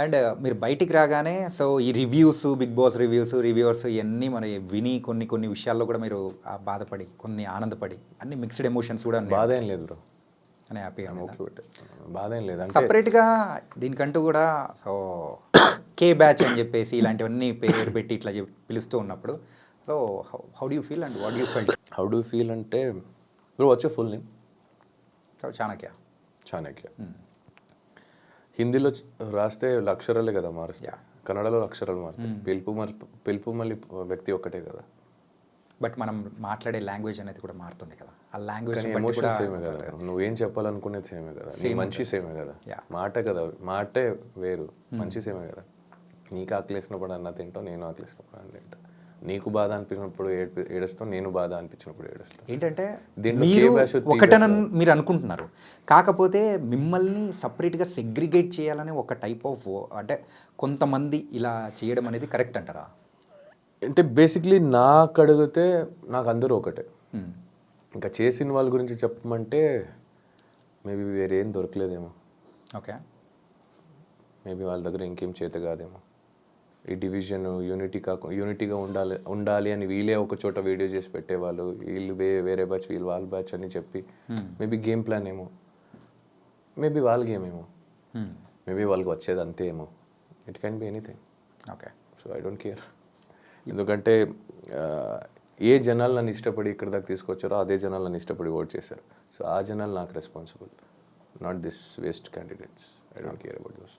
And మీరు బయటికి రాగానే సో ఈ రివ్యూస్, బిగ్ బాస్ రివ్యూవర్స్ ఇవన్నీ మరి విని కొన్ని కొన్ని విషయాల్లో కూడా మీరు బాధపడి, కొన్ని ఆనందపడి, అన్ని మిక్స్డ్ ఎమోషన్స్ కూడా బాధ ఏం లేదు బ్రో, అని హ్యాపీగా బాధ ఏం లేదు. అంటే సపరేట్గా దీనికంటూ కూడా సో కే బ్యాచ్ అని చెప్పేసి ఇలాంటివన్నీ పేరు పెట్టి ఇట్లా పిలుస్తూ ఉన్నప్పుడు so how do you feel and what you feel? How do feel అంటే బ్రో వచ్చే ఫుల్ నేమ్ చాణక్య. చాణక్య హిందీలో రాస్తే అక్షరాలే కదా మారుస్తాయి, కన్నడలో అక్షరాలు మారుతాయి. పిలుపు మళ్ళీ వ్యక్తి ఒక్కటే కదా, బట్ మనం మాట్లాడే లాంగ్వేజ్ అనేది కూడా మారుతుంది కదా. ఆ లాంగ్వేజ్ ఎమోషన్ సేమే కదా, నువ్వేం చెప్పాలనుకునేది సేమే కదా, నీ మనిషి సేమే కదా, మాట కదా, మాటే వేరు, మనిషి సేమే కదా. నీకు ఆకలేసినప్పుడు అన్న తింటావు, నేను ఆకలేసినప్పుడు అన్న తింటా. నీకు బాధ అనిపించినప్పుడు ఏడుస్తావు, నేను బాధ అనిపించినప్పుడు ఏడుస్తాను. ఏంటంటే మీరు ఒకటనని మీరు అనుకుంటున్నారు, కాకపోతే మిమ్మల్ని సపరేట్గా సెగ్రిగేట్ చేయాలని ఒక టైప్ ఆఫ్ అంటే కొంతమంది ఇలా చేయడం అనేది కరెక్ట్ అంటారా? అంటే బేసిక్లీ నాకు అడిగితే నాకు అందరూ ఒకటే. ఇంకా చేసిన వాళ్ళ గురించి చెప్పమంటే మేబీ వేరేం దొరకలేదేమో, ఓకే, మేబీ వాళ్ళ దగ్గర ఇంకేం చేత కాదేమో. ఈ డివిజన్ యూనిటీగా ఉండాలి అని వీళ్ళే ఒక చోట వీడియో చేసి పెట్టేవాళ్ళు, వీళ్ళు వేరే బ్యాచ్, వీళ్ళు వాళ్ళ బ్యాచ్ అని చెప్పి మేబీ గేమ్ ప్లాన్ ఏమో, మేబీ వాళ్ళ గేమ్ ఏమో, మేబీ వాళ్ళకి వచ్చేది అంతే ఏమో. It can be anything. Okay, so I don't care. ఎందుకంటే ఏ జనాలు నన్ను ఇష్టపడి ఇక్కడ దాకా తీసుకొచ్చారో అదే జనాలు నన్ను ఇష్టపడి ఓట్ చేశారు. సో ఆ జనాలు నాకు responsible, not this waste candidates. I don't care about those.